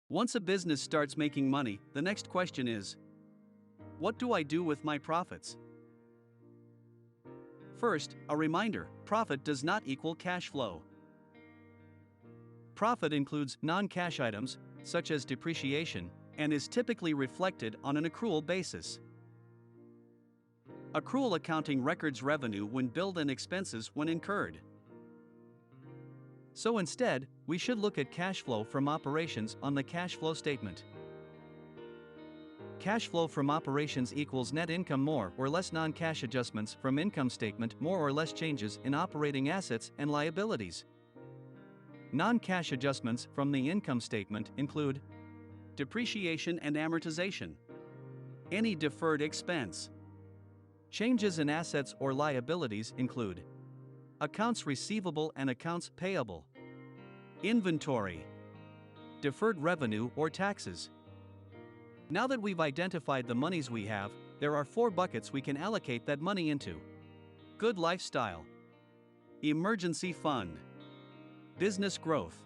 Once a business starts making money, the next question is, what do I do with my profits? First, a reminder: profit does not equal cash flow. Profit includes non-cash items, such as depreciation, and is typically reflected on an accrual basis. Accrual accounting records revenue when billed and expenses when incurred. So instead, we should look at cash flow from operations on the cash flow statement. Cash flow from operations equals net income more or less non-cash adjustments from income statement more or less changes in operating assets and liabilities. Non-cash adjustments from the income statement include depreciation and amortization, any deferred expense. Changes in assets or liabilities include accounts receivable and accounts payable, inventory, deferred revenue or taxes. Now that we've identified the monies we have, there are 4 buckets we can allocate that money into: good lifestyle, emergency fund, business growth,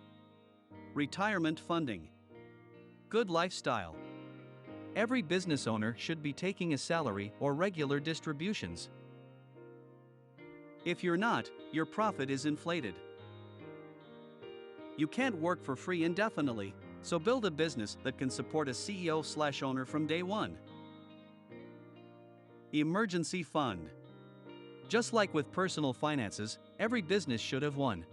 retirement funding. Good lifestyle. Every business owner should be taking a salary or regular distributions. If you're not, your profit is inflated. You can't work for free indefinitely, so build a business that can support a CEO/owner from day one. Emergency fund. Just like with personal finances, every business should have one.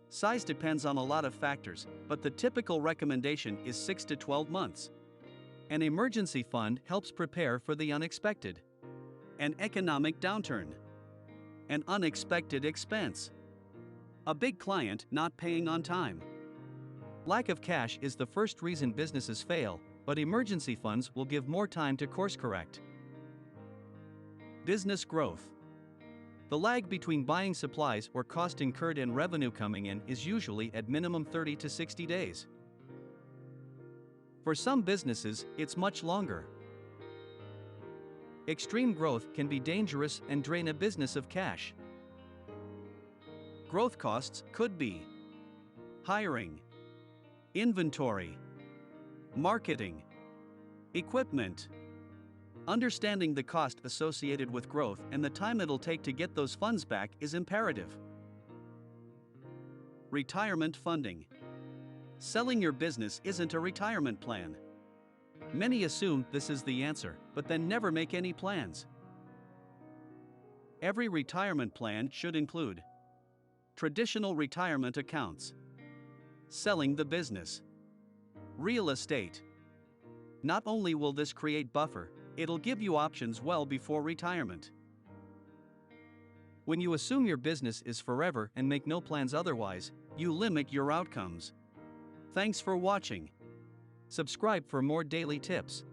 Size depends on a lot of factors, but the typical recommendation is 6 to 12 months. An emergency fund helps prepare for the unexpected. An economic downturn. An unexpected expense. A big client not paying on time. Lack of cash is the first reason businesses fail, but emergency funds will give more time to course correct. Business growth. The lag between buying supplies or cost incurred and revenue coming in is usually at minimum 30 to 60 days. For some businesses, it's much longer. Extreme growth can be dangerous and drain a business of cash. Growth costs could be hiring, inventory, marketing, equipment. Understanding the cost associated with growth and the time it'll take to get those funds back is imperative. Retirement funding. Selling your business isn't a retirement plan. Many assume this is the answer, but then never make any plans. Every retirement plan should include traditional retirement accounts, selling the business, real estate. Not only will this create buffer, it'll give you options well before retirement. When you assume your business is forever and make no plans otherwise, you limit your outcomes. Thanks for watching. Subscribe for more daily tips.